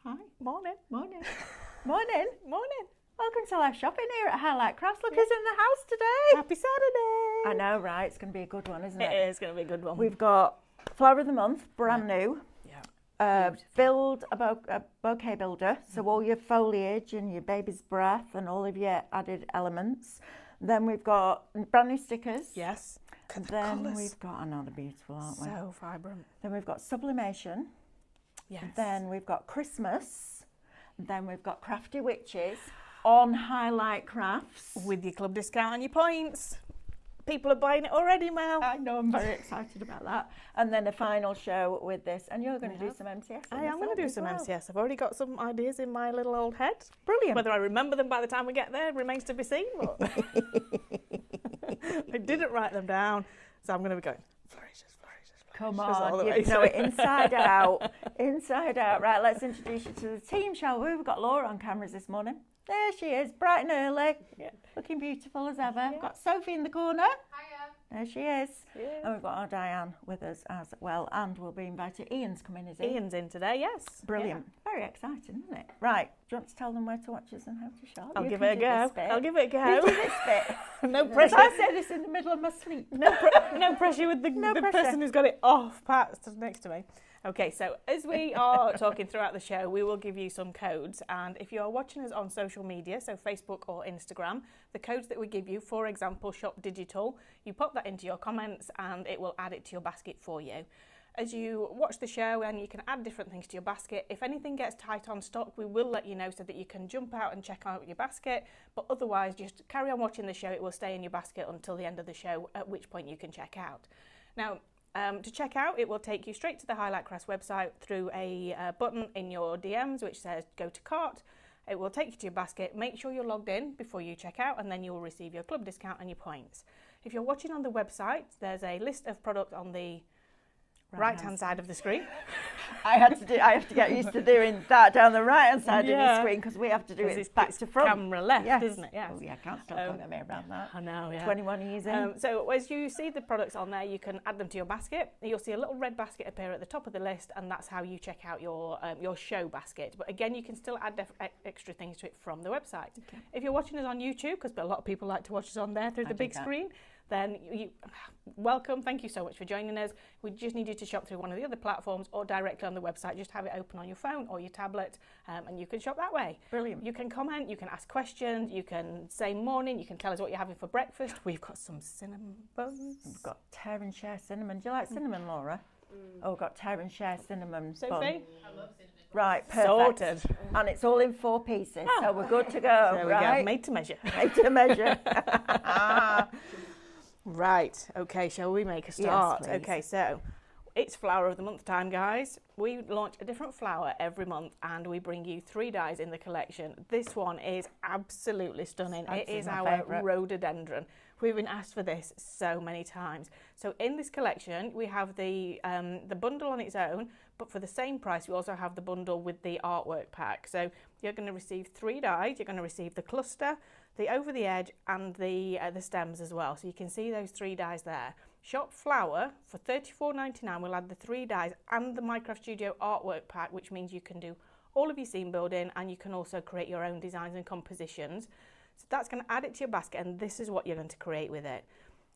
Hi. Morning. Morning. Morning. Morning. Welcome to live shopping here at Highlight Crafts. Look who's in the house today. Happy Saturday. I know, right? It's going to be a good one, isn't it? It is going to be a good one. We've got Flower of the Month, brand new. Yeah. Build a Bouquet Builder, so all your foliage and your baby's breath and all of your added elements. Then we've got brand new stickers. Yes. And then we've got, I know they're beautiful, aren't we? So vibrant. Then we've got Sublimation. Yes. Then we've got Christmas. Then we've got Crafty Witches on Highlight Crafts. With your club discount and your points. People are buying it already, Mel. I know, I'm very excited about that. And then a final show with this. And you're going to do some MCS. I am going to do some MCS. I've already got some ideas in my little old head. Brilliant. Whether I remember them by the time we get there remains to be seen. But I didn't write them down, so I'm going to be going, flourishes. Come on, you know it inside out. Inside out. Right, let's introduce you to the team, shall we? We've got Laura on cameras this morning. There she is, bright and early. Yeah. Looking beautiful as ever. Yeah. We've got Sophie in the corner. Hiya. There she is. Yeah. And we've got our Diane with us as well. And we'll be invited. Ian's coming, is he? Ian's in today, yes. Brilliant. Yeah. Very exciting, isn't it? Right. Do you want to tell them where to watch us and how to shop? I'll give it a go. I'll give it a go. You do this bit. No pressure. I say this in the middle of my sleep. No pressure with the pressure. person who's got it off pat next to me. Okay, so as we are talking throughout the show, we will give you some codes. And if you are watching us on social media, so Facebook or Instagram, the codes that we give you, for example, Shop Digital, you pop that into your comments and it will add it to your basket for you. As you watch the show, and you can add different things to your basket, if anything gets tight on stock, we will let you know so that you can jump out and check out your basket. But otherwise, just carry on watching the show. It will stay in your basket until the end of the show, at which point you can check out. Now, to check out, it will take you straight to the Highlight Crafts website through a button in your DMs which says go to cart. It will take you to your basket. Make sure you're logged in before you check out, and then you will receive your club discount and your points. If you're watching on the website, there's a list of products on the right-hand side of the screen. I have to get used to doing that down the right-hand side of the screen because we have to do it back to front. Camera left, isn't it? Yes. Oh yeah, can't stop talking about that. I know, yeah. 21 years in. So as you see the products on there, you can add them to your basket. You'll see a little red basket appear at the top of the list, and that's how you check out your show basket. But again, you can still add extra things to it from the website. Okay. If you're watching us on YouTube, because a lot of people like to watch us on there through the big screen, then welcome. Thank you so much for joining us. We just need you to shop through one of the other platforms or directly on the website. Just have it open on your phone or your tablet, and you can shop that way. Brilliant. You can comment, you can ask questions, you can say morning, you can tell us what you're having for breakfast. We've got some cinnamon buns. We've got tear and share cinnamon. Do you like cinnamon, Laura? Oh, we've got tear and share cinnamon Sophie? bun. I love cinnamon. Right, perfect. Sorted. And it's all in 4 pieces, so we're good to go. There we right? go. Made to measure. Made to measure. Right, okay, shall we make a start? Yes, please. Okay, so it's Flower of the Month time, guys. We launch a different flower every month and we bring you 3 dyes in the collection. This one is absolutely stunning. It is our favourite. Rhododendron. We've been asked for this so many times. So in this collection, we have the bundle on its own, but for the same price, we also have the bundle with the artwork pack. So you're going to receive 3 dyes. You're going to receive the cluster, the over the edge, and the stems as well. So you can see those 3 dyes there. Shop Flower for $34.99. We'll add the 3 dyes and the Minecraft Studio artwork pack, which means you can do all of your scene building and you can also create your own designs and compositions. So that's going to add it to your basket, and this is what you're going to create with it.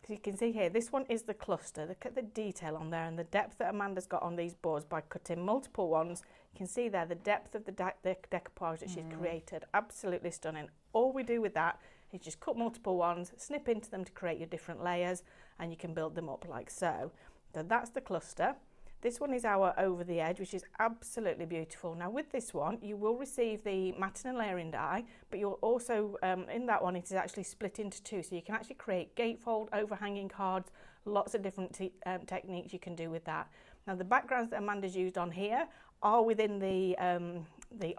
So you can see here, this one is the cluster. Look at the detail on there and the depth that Amanda's got on these boards by cutting multiple ones. You can see there the depth of the decoupage that she's created. Absolutely stunning. All we do with that is just cut multiple ones, snip into them to create your different layers, and you can build them up like so. So that's the cluster. This one is our over the edge, which is absolutely beautiful. Now with this one, you will receive the matting and layering die, but you'll also, in that one, it is actually split into 2. So you can actually create gatefold, overhanging cards, lots of different techniques you can do with that. Now the backgrounds that Amanda's used on here are within the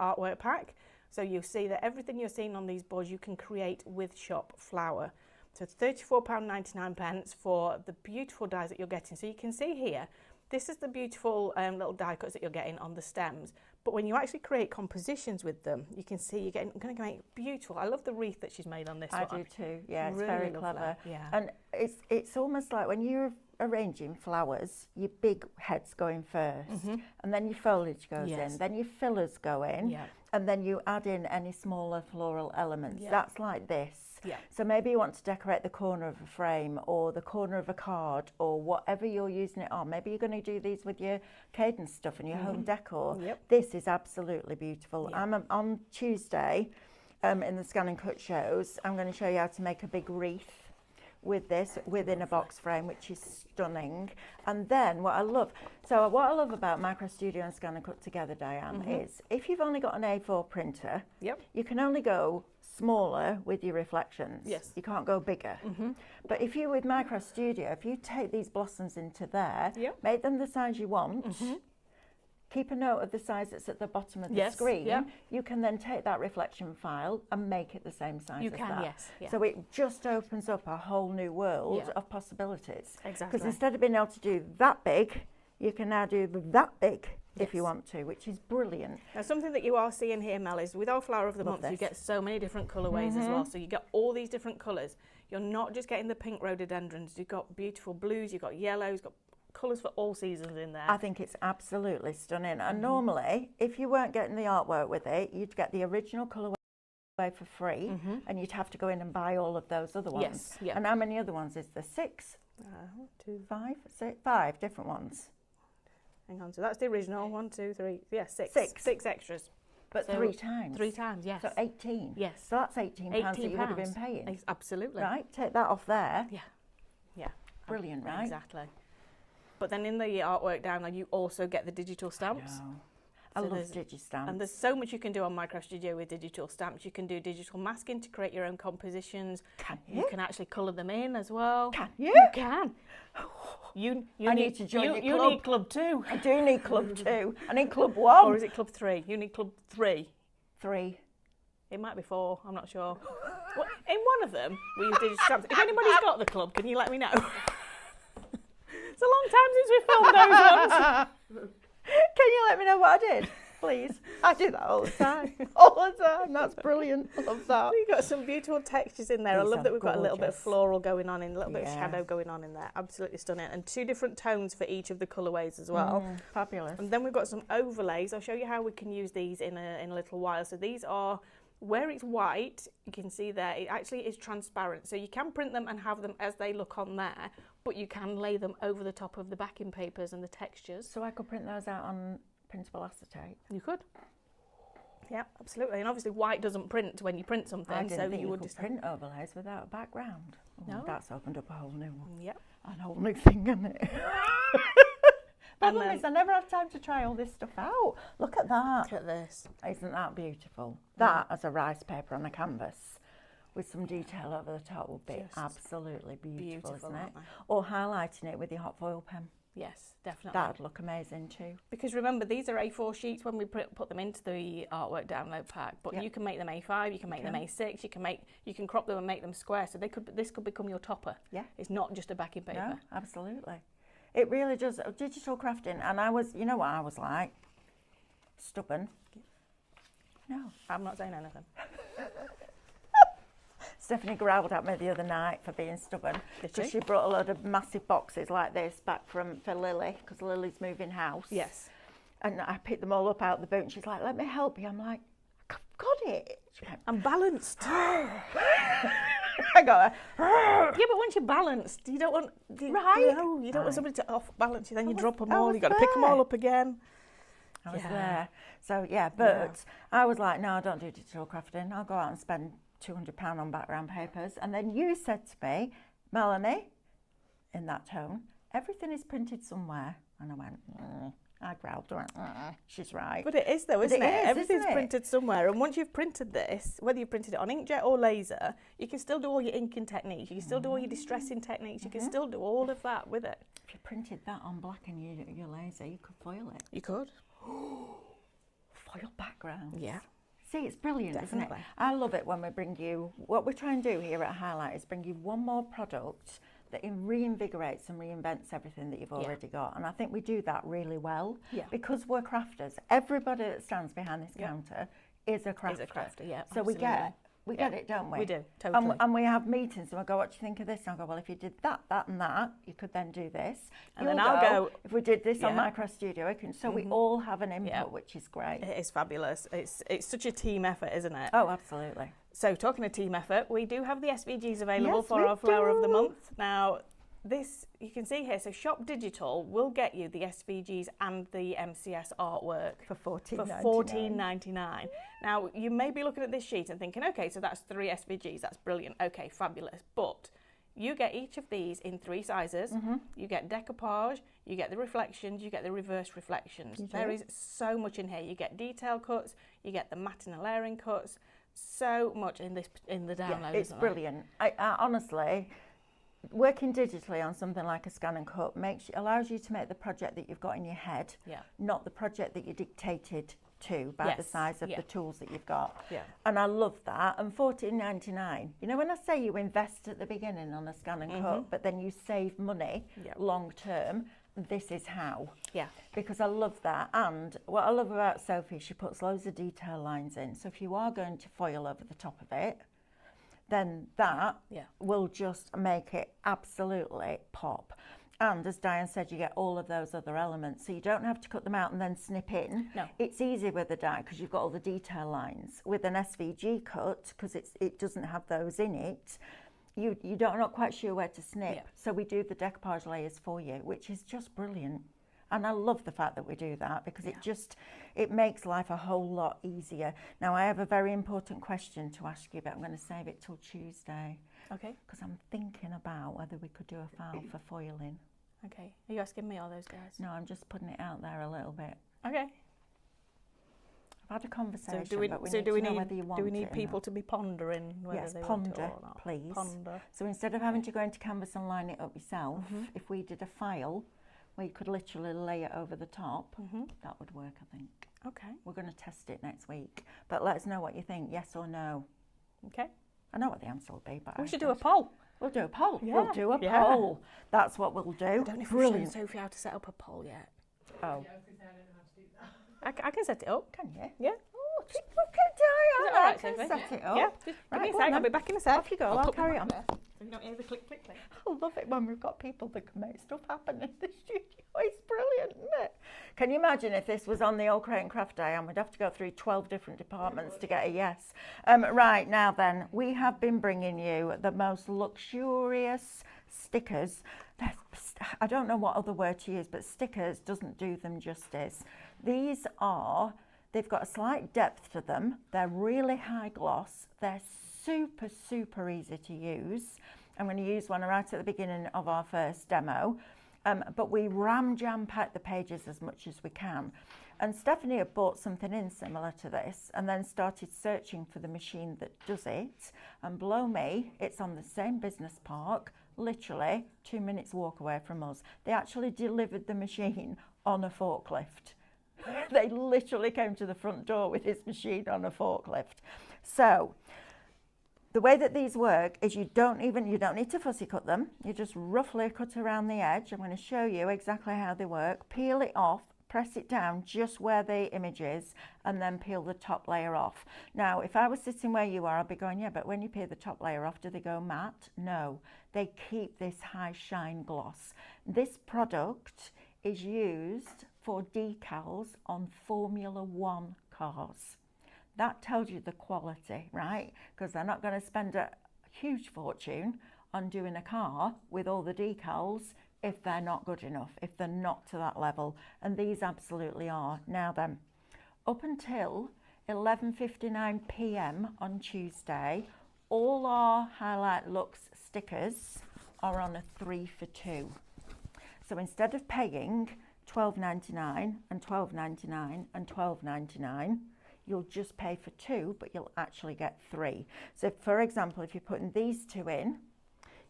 artwork pack. So you'll see that everything you're seeing on these boards, you can create with Shop Flower. So £34.99 for the beautiful dies that you're getting. So you can see here, this is the beautiful little die cuts that you're getting on the stems. But when you actually create compositions with them, you can see you're going to make beautiful. I love the wreath that she's made on this one. I do too. Yeah, it's really very lovely. clever. Yeah. And it's almost like when you're arranging flowers, your big heads go in first, and then your foliage goes in, then your fillers go in, and then you add in any smaller floral elements. That's like this. So maybe you want to decorate the corner of a frame or the corner of a card or whatever you're using it on. Maybe you're going to do these with your cadence stuff and your home decor. This is absolutely beautiful. On Tuesday, in the Scan and Cut shows, I'm going to show you how to make a big wreath with this within a box frame, which is stunning. And then what I love about Micro Studio and Scan and Cut together, Diane, is if you've only got an A4 printer, you can only go smaller with your reflections. You can't go bigger. But if you're with Micro Studio, if you take these blossoms into there, make them the size you want, keep a note of the size that's at the bottom of the screen, you can then take that reflection file and make it the same size as that. So it just opens up a whole new world of possibilities. Because instead of being able to do that big, you can now do that big if you want to, which is brilliant. Now, something that you are seeing here, Mel, is with our Flower of the Month, you get so many different colourways as well. So you get all these different colours. You're not just getting the pink rhododendrons. You've got beautiful blues, you've got yellows, you've got colours for all seasons in there. I think it's absolutely stunning. And normally, if you weren't getting the artwork with it, you'd get the original colourway for free, and you'd have to go in and buy all of those other ones. And how many other ones is there? 6? 5 different ones. Hang on, so that's the original. 1, 2, 3, 6. 6 extras. But so 3 times. 3 times, yes. So 18. Yes. So that's £18 that you would have been paying. Absolutely. Right, take that off there. Yeah. Brilliant, right? Exactly. But then in the artwork download, you also get the digital stamps. I love Digistamps. And there's so much you can do on Micro Studio with digital stamps. You can do digital masking to create your own compositions. Can you? You can actually colour them in as well. Can you? You can. I need to join your club. You need Club 2. I do need Club 2. I need Club 1. Or is it Club 3? You need Club 3. 3. It might be 4, I'm not sure. Well, in one of them, we use digital stamps. If anybody's got the club, can you let me know? It's a long time since we filmed those ones. Can you let me know what I did, please? I do that all the time. All the time. That's brilliant. I love that. You've got some beautiful textures in there. I love that we've got a little bit of floral going on, a little bit of shadow going on in there. Absolutely stunning. And 2 different tones for each of the colourways as well. Fabulous. And then we've got some overlays. I'll show you how we can use these in a little while. So these are, where it's white, you can see there, it actually is transparent. So you can print them and have them as they look on there, but you can lay them over the top of the backing papers and the textures. So I could print those out on printable acetate? You could. Yeah, absolutely. And obviously white doesn't print when you print something. I didn't so think you would could print overlays without a background. Oh, no. That's opened up a whole new one. Yep. A whole new thing, isn't it? Problem is I never have time to try all this stuff out. Look at that. Look at this. Isn't that beautiful? That as a rice paper on a canvas with some detail over the top would be absolutely beautiful, isn't it? Or highlighting it with your hot foil pen. Yes, definitely. That'd look amazing too. Because remember, these are A4 sheets when we put them into the artwork download pack. But you can make them A5, you can make them A6, you can crop them and make them square. So this could become your topper. Yeah. It's not just a backing paper. No, absolutely. It really does. Digital crafting, and I was, you know what I was like? Stubborn. No. I'm not saying anything. Stephanie growled at me the other night for being stubborn because she brought a load of massive boxes like this back for Lily, because Lily's moving house. Yes. And I picked them all up out the boot and she's like, let me help you. I'm like, I've got it. I'm balanced. I got her. Yeah, but once you're balanced, you don't want... You don't want somebody to off-balance you, then you drop them all, you've got to pick them all up again. I was there. So, but I was like, no, I don't do digital crafting. I'll go out and spend £200 on background papers. And then you said to me, Melanie, in that tone, everything is printed somewhere. And I went, I growled, she's right. But it is though, isn't it? Everything's printed somewhere. And once you've printed this, whether you've printed it on inkjet or laser, you can still do all your inking techniques. You can still do all your distressing techniques. You can still do all of that with it. If you printed that on black and your laser, you could foil it. You could. Foil background. Yeah. See, it's brilliant, Definitely. isn't it? I love it when we bring you, what we try and do here at Highlight is bring you one more product that reinvigorates and reinvents everything that you've already got. And I think we do that really well because we're crafters. Everybody that stands behind this counter is a crafter. Yeah, so we get We get it, don't we? We do, totally. And we have meetings and I go, what do you think of this? And I'll go, well, if you did that, that and that, you could then do this. And then I'll go, if we did this on Micro Studio, so we all have an input, which is great. It is fabulous. It's such a team effort, isn't it? Oh, absolutely. So talking of team effort, we do have the SVGs available for our Flower of the Month. Now, this, you can see here, so Shop Digital will get you the SVGs and the MCS artwork for $14.99. Now, you may be looking at this sheet and thinking, okay, so that's 3 SVGs, that's brilliant, okay, fabulous. But you get each of these in 3 sizes. You get decoupage, you get the reflections, you get the reverse reflections. There is so much in here. You get detail cuts, you get the matte and layering cuts, so much in the download. It's brilliant. I honestly, working digitally on something like a scan and cut allows you to make the project that you've got in your head, not the project that you dictated to by the size of the tools that you've got. And I love that. And $14.99. You know, when I say you invest at the beginning on a scan and cut, but then you save money long term, this is how. Because I love that. And what I love about Sophie, she puts loads of detail lines in. So if you are going to foil over the top of it, then that will just make it absolutely pop. And as Diane said, you get all of those other elements. So you don't have to cut them out and then snip in. No. It's easy with a die because you've got all the detail lines. With an SVG cut, because it doesn't have those in it, you're not quite sure where to snip. So we do the decoupage layers for you, which is just brilliant. And I love the fact that we do that because it makes life a whole lot easier. Now, I have a very important question to ask you, but I'm going to save it till Tuesday. Okay. Because I'm thinking about whether we could do a file for foiling. Okay. Are you asking me or those guys? No, I'm just putting it out there a little bit. Okay. I've had a conversation, do we know whether you want it. Do we need people to be pondering whether they want it or not? Please. Ponder. So instead of having to go into Canvas and line it up yourself, if we did a file where you could literally lay it over the top, that would work, I think. Okay. We're going to test it next week. But let us know what you think, yes or no. Okay. I know what the answer will be, but we should do a poll. We'll do a poll. Yeah. We'll do a poll. That's what we'll do. I don't know if we've shown Sophie how to set up a poll yet. Oh. I can set it up. Can you? Yeah. Oh, look at Diane. I can set it up. Yeah. Just give me a sec. I'll be back in a sec. Off you go. I'll carry on. So you don't hear the click, click, click. I love it when we've got people that can make stuff happen in the studio. It's brilliant, isn't it? Can you imagine if this was on the old Create and Craft Day and we'd have to go through 12 different departments to get a yes? Right, now then, we have been bringing you the most luxurious stickers. I don't know what other word to use, but stickers doesn't do them justice. They've got a slight depth to them. They're really high gloss. They're super, super easy to use. I'm going to use one right at the beginning of our first demo. But we jam pack the pages as much as we can. And Stephanie had bought something in similar to this and then started searching for the machine that does it. And blow me, it's on the same business park, literally 2 minutes walk away from us. They actually delivered the machine on a forklift. They literally came to the front door with his machine on a forklift. So the way that these work is you don't need to fussy cut them. You just roughly cut around the edge. I'm going to show you exactly how they work. Peel it off, press it down just where the image is, and then peel the top layer off. Now, if I was sitting where you are, I'd be going, yeah, but when you peel the top layer off, do they go matte? No, they keep this high shine gloss. This product is used for decals on Formula One cars. That tells you the quality, right? Because they're not going to spend a huge fortune on doing a car with all the decals if they're not good enough, if they're not to that level. And these absolutely are. Now then, up until 11:59 p.m. on Tuesday, all our Highlight Lux stickers are on a 3 for 2. So instead of paying $12.99 and $12.99 and $12.99, you'll just pay for 2, but you'll actually get 3. So for example, if you're putting these 2 in,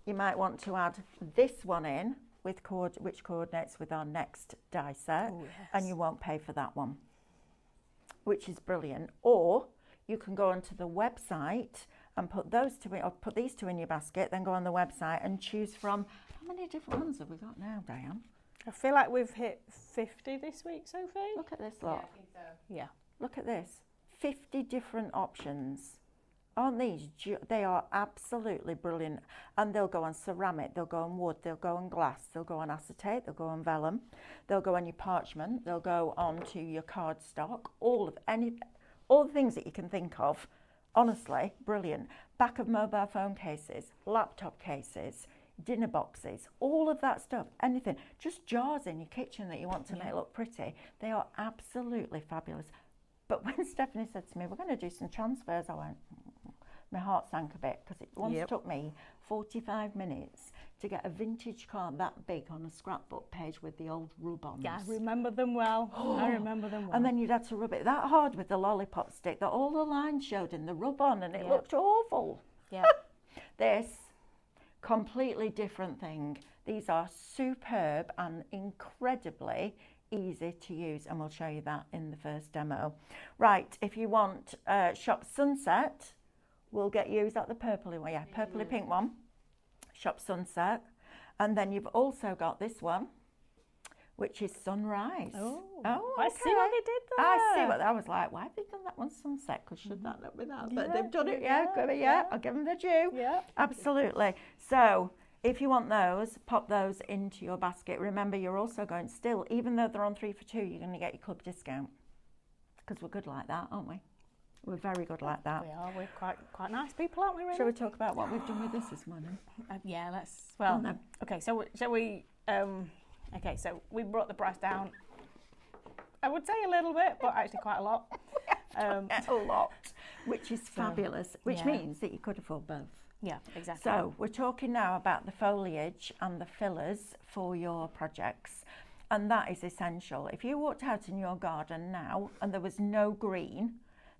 you might want to add this one in with which coordinates with our next die set. Oh, yes. And you won't pay for that one, which is brilliant. Or you can go onto the website and put those 2 in, or put these 2 in your basket, then go on the website and choose from, how many different ones have we got now, Diane? I feel like we've hit 50 this week, Sophie. Look at this lot. Yeah, I think so. Yeah. Look at this, 50 different options Aren't these? They are absolutely brilliant. And they'll go on ceramic, they'll go on wood, they'll go on glass, they'll go on acetate, they'll go on vellum, they'll go on your parchment, they'll go onto your cardstock, all the things that you can think of. Honestly, brilliant. Back of mobile phone cases, laptop cases, dinner boxes, all of that stuff, anything. Just jars in your kitchen that you want to make look pretty. They are absolutely fabulous. But when Stephanie said to me, we're going to do some transfers, I went, my heart sank a bit, because it once took me 45 minutes to get a vintage card that big on a scrapbook page with the old rub-ons. Yeah, I remember them well. I remember them well. And then you'd had to rub it that hard with the lollipop stick that all the lines showed in the rub-on, and it looked awful. Yeah. This, completely different thing. These are superb and incredibly easy to use, and we'll show you that in the first demo. Right, if you want Shop Sunset, we'll get you, is that the purpley one? Yeah, purpley pink one. Shop Sunset. And then you've also got this one, which is Sunrise. Oh, okay. I see what they did there. I see what, I was like, why have they done that one Sunset? Because should that not be that? But they've done it, I'll give them the due. Yeah. Absolutely. So, if you want those, pop those into your basket. Remember, you're also going still, even though they're on 3 for 2, you're going to get your club discount. Because we're good like that, aren't we? We're very good like that. We are. We're quite nice people, aren't we, really? Shall we talk about what we've done with this morning? Yeah, let's. Well, okay. So shall we? Okay, so we brought the price down. I would say a little bit, but actually quite a lot. A lot, which is fabulous. Which means that you could afford both. Yeah, exactly. So we're talking now about the foliage and the fillers for your projects. And that is essential. If you walked out in your garden now and there was no green,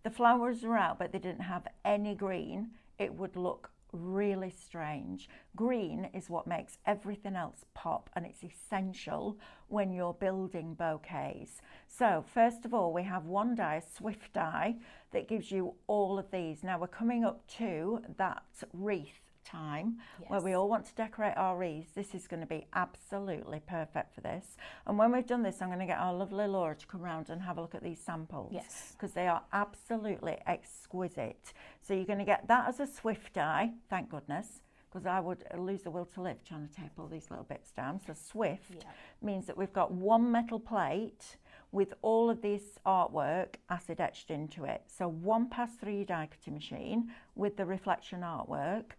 the flowers are out but they didn't have any green, it would look really strange. Green is what makes everything else pop, and it's essential when you're building bouquets. So first of all, we have one dye, a Swift dye, that gives you all of these. Now we're coming up to that wreath time where we all want to decorate our wreaths. This is going to be absolutely perfect for this. And when we've done this, I'm going to get our lovely Laura to come round and have a look at these samples. Yes. Because they are absolutely exquisite. So you're going to get that as a Swift dye, thank goodness, because I would lose the will to live trying to tape all these little bits down. So Swift means that we've got one metal plate with all of this artwork acid etched into it. So one pass through your die cutting machine with the reflection artwork,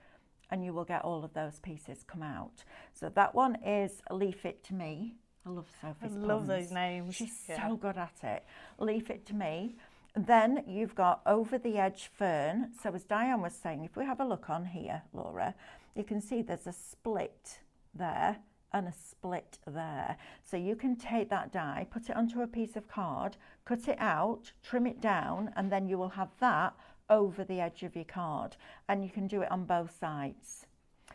and you will get all of those pieces come out. So that one is Leaf It to Me. I love Sophie's puns. I love those names. She's so good at it. Leaf It to Me. Then you've got Over the Edge Fern. So as Diane was saying, if we have a look on here, Laura, you can see there's a split there and a split there. So you can take that die, put it onto a piece of card, cut it out, trim it down, and then you will have that over the edge of your card, and you can do it on both sides,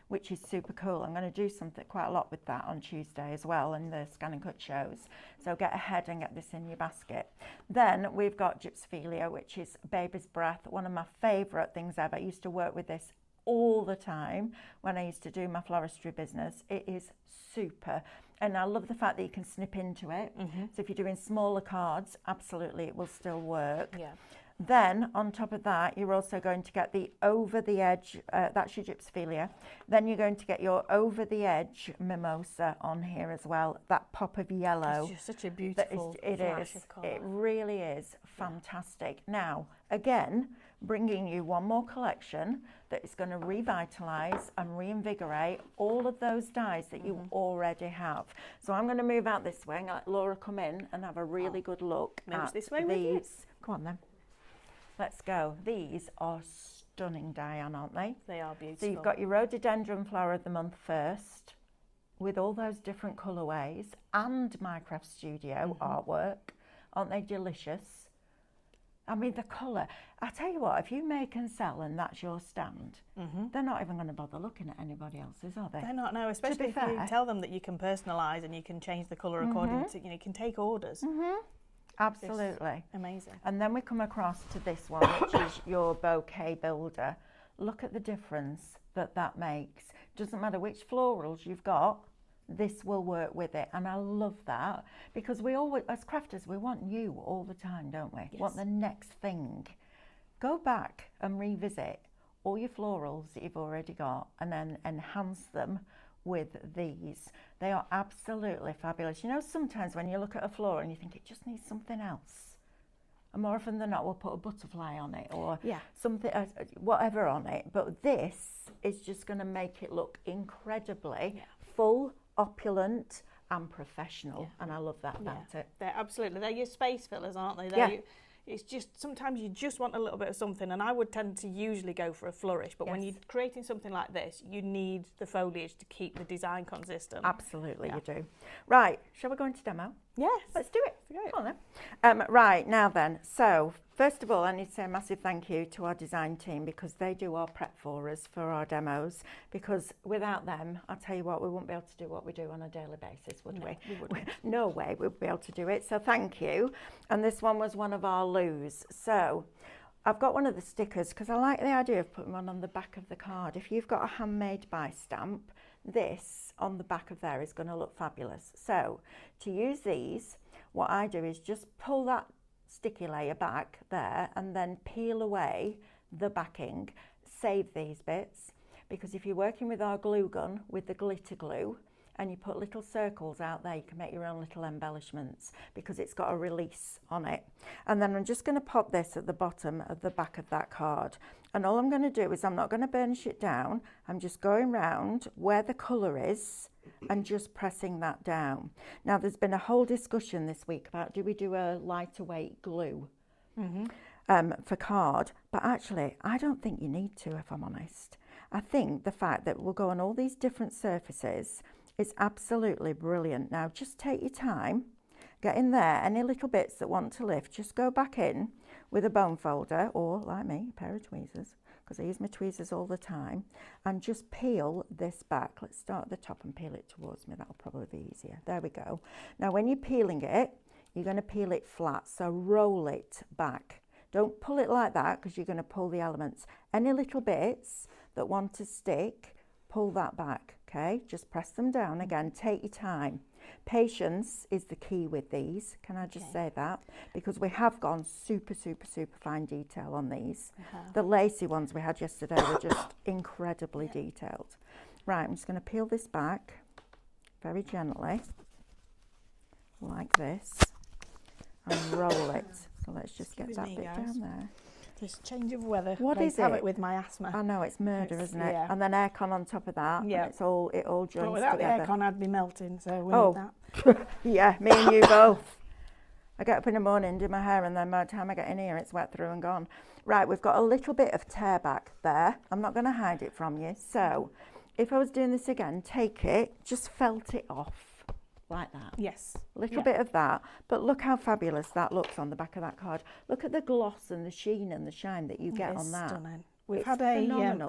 which is super cool. I'm going to do something quite a lot with that on Tuesday as well in the Scan and Cut shows. So get ahead and get this in your basket. Then we've got Gypsophilia, which is Baby's Breath, one of my favourite things ever. I used to work with this all the time when I used to do my floristry business. It is super, and I love the fact that you can snip into it. So if you're doing smaller cards, absolutely it will still work. Then on top of that, you're also going to get the Over the Edge, that's your Gypsophilia. Then you're going to get your Over the Edge Mimosa on here as well. That pop of yellow. It's just such a beautiful flash of colour. It really is fantastic. Now, again, bringing you one more collection that is going to revitalise and reinvigorate all of those dyes that you already have. So I'm going to move out this way and let Laura come in and have a really good look at this way these. With you. Come on then. Let's go. These are stunning, Diane, aren't they? They are beautiful. So you've got your Rhododendron Flower of the Month first, with all those different colourways and Minecraft Studio artwork. Aren't they delicious? I mean, the colour. I tell you what, if you make and sell and that's your stand, they're not even going to bother looking at anybody else's, are they? They're not, no, especially if you tell them that you can personalise and you can change the colour according to, you can take orders. Absolutely. Amazing. And then we come across to this one, which is your Bouquet Builder. Look at the difference that makes. Doesn't matter which florals you've got, this will work with it. And I love that, because we always, as crafters, we want new all the time, don't we? Yes. Want the next thing. Go back and revisit all your florals that you've already got and then enhance them with these. They are absolutely fabulous. You know, sometimes when you look at a floral and you think it just needs something else, and more often than not we'll put a butterfly on it or something, whatever on it, but this is just going to make it look incredibly full, opulent and professional, and I love that about it. They're your space fillers, aren't they? It's just, sometimes you just want a little bit of something, and I would tend to usually go for a flourish, but when you're creating something like this, you need the foliage to keep the design consistent. Absolutely, you do. Right, shall we go into demo? Yes. Let's do it. Come on then. Right, now then, so first of all, I need to say a massive thank you to our design team, because they do our prep for us for our demos, because without them, I'll tell you what, we wouldn't be able to do what we do on a daily basis, would we? We wouldn't. No way we'd be able to do it, so thank you. And this one was one of our loos. So I've got one of the stickers, because I like the idea of putting one on the back of the card. If you've got a handmade by stamp, this on the back of there is going to look fabulous. So to use these, what I do is just pull that sticky layer back there and then peel away the backing. Save these bits, because if you're working with our glue gun with the glitter glue and you put little circles out there, you can make your own little embellishments, because it's got a release on it. And then I'm just going to pop this at the bottom of the back of that card, and all I'm going to do is I'm not going to burnish it down. I'm just going round where the colour is and just pressing that down. Now there's been a whole discussion this week about, do we do a lighter weight glue for card, but actually I don't think you need to, if I'm honest. I think the fact that we'll go on all these different surfaces is absolutely brilliant. Now just take your time, get in there, any little bits that want to lift, just go back in with a bone folder, or like me, a pair of tweezers, because I use my tweezers all the time, and just peel this back. Let's start at the top and peel it towards me, that'll probably be easier. There we go. Now when you're peeling it, you're going to peel it flat, so roll it back. Don't pull it like that, because you're going to pull the elements. Any little bits that want to stick, pull that back, okay? Just press them down again, take your time. Patience is the key with these, can I just say that? Because we have gone super, super, super fine detail on these. The lacy ones we had yesterday were just incredibly detailed. Right, I'm just going to peel this back very gently, like this, and roll it. So let's just get that bit down there. This change of weather. What is it? It with my asthma. I know, it's murder, isn't it? Yeah. And then aircon on top of that. Yeah. It all joins together. But without the aircon, I'd be melting, so we need that. Yeah, me and you both. I get up in the morning, do my hair, and then by the time I get in here, it's wet through and gone. Right, we've got a little bit of tear back there. I'm not going to hide it from you. So if I was doing this again, take it, just felt it off. Like that. Yes. A little bit of that. But look how fabulous that looks on the back of that card. Look at the gloss and the sheen and the shine that you get on that. Stunning. We've had a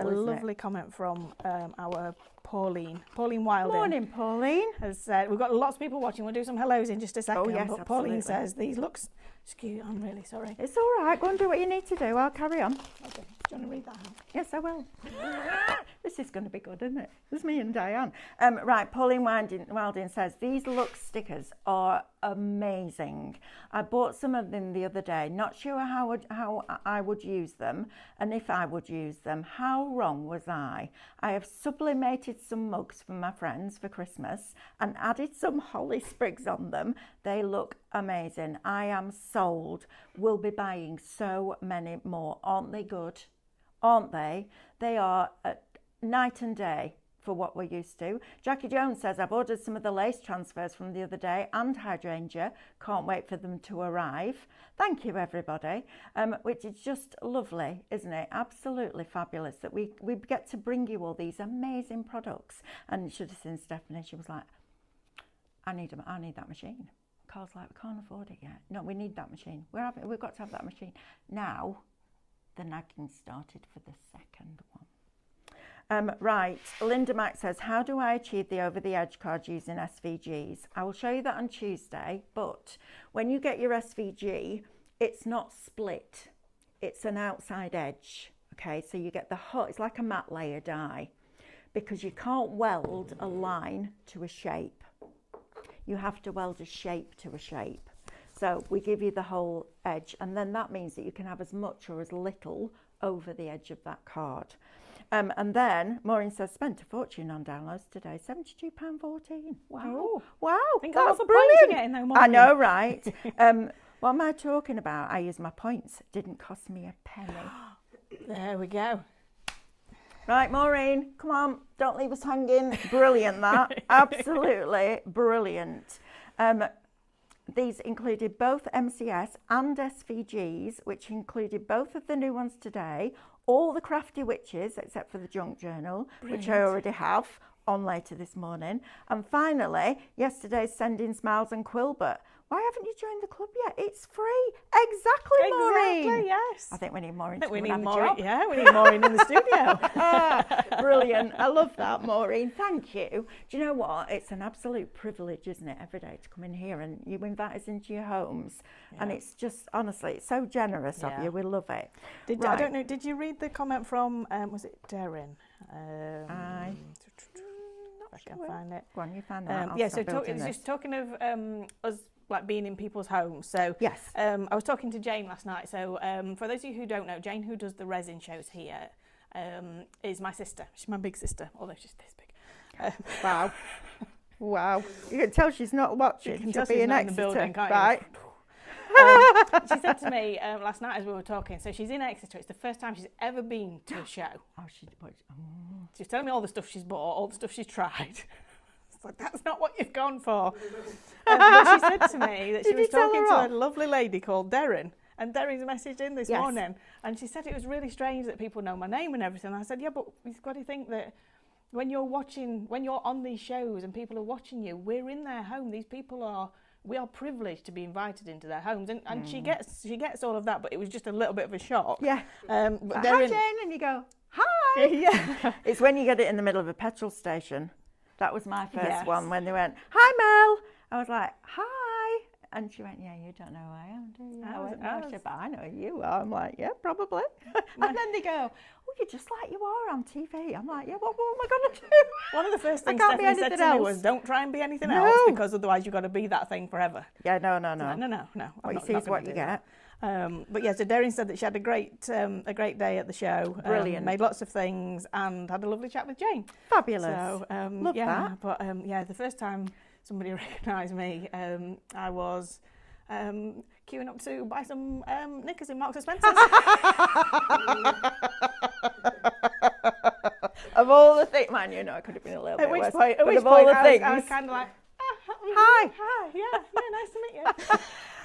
lovely comment from our Pauline Wilding. Morning, Pauline. Has said, we've got lots of people watching. We'll do some hellos in just a second. Oh, yes, but absolutely. Pauline says, these looks skew. I'm really sorry. It's all right. Go and do what you need to do. I'll carry on. Okay. Do you want to read that out? Yes, I will. This is going to be good, isn't it? It's me and Diane. Right, Pauline Wilding says, these Lux stickers are amazing. I bought some of them the other day. Not sure how I would use them, and if I would use them. How wrong was I? I have sublimated some mugs for my friends for Christmas and added some holly sprigs on them. They look amazing. I am sold. We'll be buying so many more. Aren't they good? Aren't they? They are night and day for what we're used to. Jackie Jones says, I've ordered some of the lace transfers from the other day and hydrangea. Can't wait for them to arrive. Thank you, everybody. Which is just lovely, isn't it? Absolutely fabulous that we get to bring you all these amazing products. And you should have seen Stephanie. She was like, I need that machine. Carl's like, we can't afford it yet. No, we need that machine. We've got to have that machine. Now, the nagging started for the second one. Right, Linda Mack says, how do I achieve the over the edge card using SVGs? I will show you that on Tuesday, but when you get your SVG, it's not split. It's an outside edge, okay? So you get it's like a matte layer die, because you can't weld a line to a shape. You have to weld a shape to a shape. So we give you the whole edge, and then that means that you can have as much or as little over the edge of that card. And then Maureen says, spent a fortune on downloads today, £72.14. Wow. Oh, wow, think that's all the brilliant. points you're getting though, I Maureen. know, right? What am I talking about? I use my points. Didn't cost me a penny. There we go. Right, Maureen, come on, don't leave us hanging. Brilliant, that. Absolutely brilliant. These included both MCS and SVGs, which included both of the new ones today, all the Crafty Witches, except for the Junk Journal, Brilliant. which I already have on later this morning. And finally, yesterday's Sending Smiles and Quilbert. Why haven't you joined the club yet? It's free. Exactly, Maureen. Exactly, yes. I think we need Maureen I think to we come need and have a Maureen. job. Yeah, we need Maureen in the studio. Brilliant. I love that, Maureen. Thank you. Do you know what? It's an absolute privilege, isn't it, every day to come in here and you invite us into your homes. Yeah. And it's just, honestly, it's so generous of you. We love it. I don't know, did you read the comment from, was it Darren? I can find it. Go on, you find that. Yeah, so it's just talking of us like being in people's homes. So yes, I was talking to Jane last night. So for those of you who don't know, Jane, who does the resin shows here, is my sister. She's my big sister, although she's this big. Wow, wow! You can tell she's not watching. You can tell she's not in the building, can't you? Right. She said to me last night as we were talking, so she's in Exeter, it's the first time she's ever been to a show. She's telling me all the stuff she's bought, all the stuff she's tried. It's like, that's not what you've gone for. But she said to me that she was talking to a lovely lady called Darren, and Darren's messaged in this morning, and she said it was really strange that people know my name and everything. I said, yeah, but you've got to think that when you're on these shows and people are watching you, we're in their home. These people we are privileged to be invited into their homes, and she gets all of that, but it was just a little bit of a shock. Yeah. But hi, Jane, and you go, hi. Yeah. It's when you get it in the middle of a petrol station. That was my first one when they went, hi, Mel. I was like, hi. And she went, yeah, you don't know who I am, do you? I went, no, she said, but I know who you are. I'm like, yeah, probably. And then they go, oh, you're just like you are on TV. I'm like, yeah, what am I going to do? One of the first things Stephanie said to me was, don't try and be anything else, because otherwise you've got to be that thing forever. Yeah, no. No. What you see is what you get. But yeah, so Darren said that she had a great day at the show. Brilliant. Made lots of things and had a lovely chat with Jane. Fabulous. So, love that. But the first time somebody recognised me, I was queuing up to buy some knickers in Marks and Spencer's. Of all the things, man, you know, it could have been a little bit worse. At which point I was kind of like, hi, yeah, nice to meet you.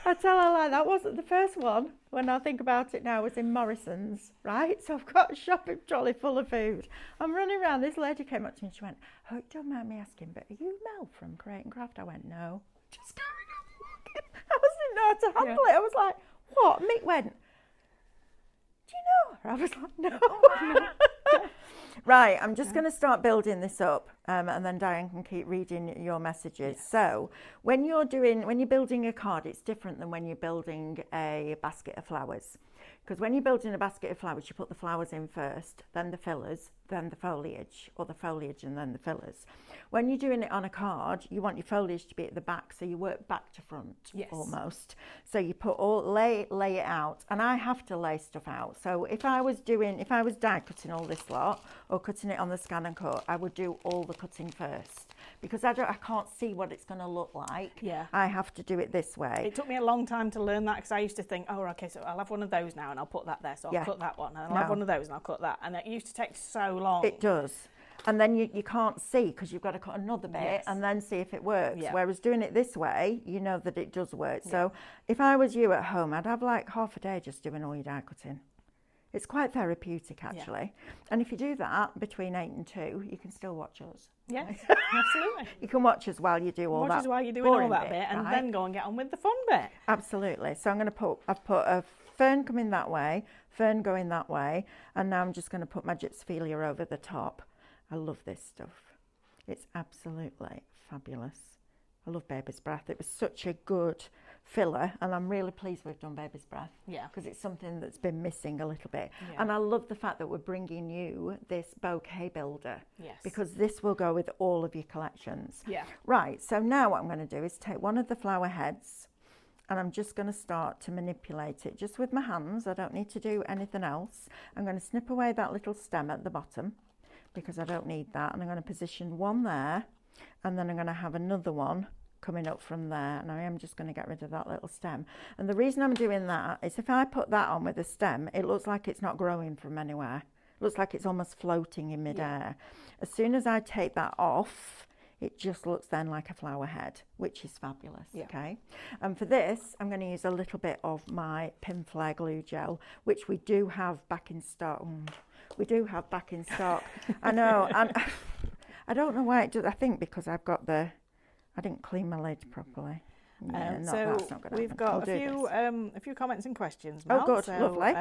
I tell her like that wasn't the first one. When I think about it now, was in Morrison's, right? So I've got a shopping trolley full of food. I'm running around. This lady came up to me and she went, "Oh, don't mind me asking, but are you Mel from Create and Craft?" I went, "No." Just carried on walking. I didn't know how to handle it. I was like, "What?" Mick went, "Do you know her?" I was like, "No." Right, I'm just going to start building this up, and then Diane can keep reading your messages. Yes. So when you're building a card, it's different than when you're building a basket of flowers. Because when you're building a basket of flowers, you put the flowers in first, then the fillers, then the foliage, or the foliage and then the fillers. When you're doing it on a card, you want your foliage to be at the back, so you work back to front, almost. So you put lay it out, and I have to lay stuff out. So if I was die cutting all this lot, or cutting it on the scan and cut, I would do all the cutting first. Because I can't see what it's going to look like. Yeah. I have to do it this way. It took me a long time to learn that, because I used to think, oh, okay, so I'll have one of those now and I'll put that there, so I'll cut that one, and I'll have one of those and I'll cut that, and it used to take so long. It does. And then you can't see, because you've got to cut another bit and then see if it works. Yeah. Whereas doing it this way, you know that it does work. Yeah. So if I was you at home, I'd have like half a day just doing all your die cutting. It's quite therapeutic, actually. Yeah. And if you do that between 8 and 2, you can still watch us. Yes, absolutely. You can watch us while you do all that. Watch us while you're doing all that bit, and then go and get on with the fun bit. Absolutely. So I've put a fern coming that way, fern going that way, and now I'm just going to put my gypsophilia over the top. I love this stuff. It's absolutely fabulous. I love Baby's Breath. It was such a good filler, and I'm really pleased we've done Baby's Breath. Yeah. Because it's something that's been missing a little bit. Yeah. And I love the fact that we're bringing you this Bouquet Builder. Yes. Because this will go with all of your collections. Yeah. Right, so now what I'm going to do is take one of the flower heads, and I'm just going to start to manipulate it just with my hands. I don't need to do anything else. I'm going to snip away that little stem at the bottom because I don't need that, and I'm going to position one there, and then I'm going to have another one coming up from there, and I am just going to get rid of that little stem. And the reason I'm doing that is if I put that on with a stem, it looks like it's not growing from anywhere. It looks like it's almost floating in midair. As soon as I take that off, it just looks then like a flower head, which is fabulous. Okay. And for this, I'm going to use a little bit of my Pin Flare glue gel, which we do have back in stock. We do have back in stock. I know. And I don't know why it does. I think because I've got I didn't clean my lid properly. Yeah, so we've got a few comments and questions, Mel. Oh, good, so, lovely.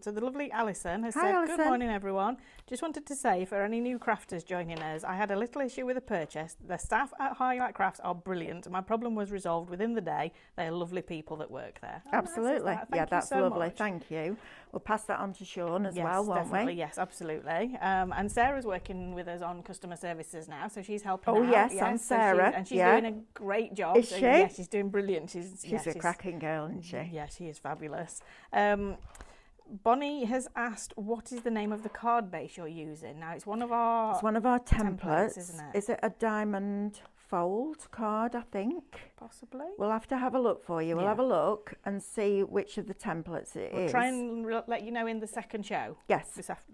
So the lovely Alison has Hi, said, Alison. Good morning, everyone. Just wanted to say, for any new crafters joining us, I had a little issue with a purchase. The staff at Highlight Crafts are brilliant. My problem was resolved within the day. They are lovely people that work there. Absolutely. Nice, yeah, that's so lovely. much. Thank you. We'll pass that on to Sean as yes, well, won't definitely. we? Yes, absolutely. And Sarah's working with us on customer services now, so she's helping out. Oh, yes, I'm Sarah. She's doing a great job. Is she? Yeah, she's doing brilliant. She's a cracking girl, isn't she? Yeah, she is fabulous. Bonnie has asked, what is the name of the card base you're using? Now, it's one of our templates, isn't it? Is it a diamond fold card, I think? Possibly. We'll have to have a look for you. We'll have a look and see which of the templates it is. We'll try and let you know in the second show. Yes,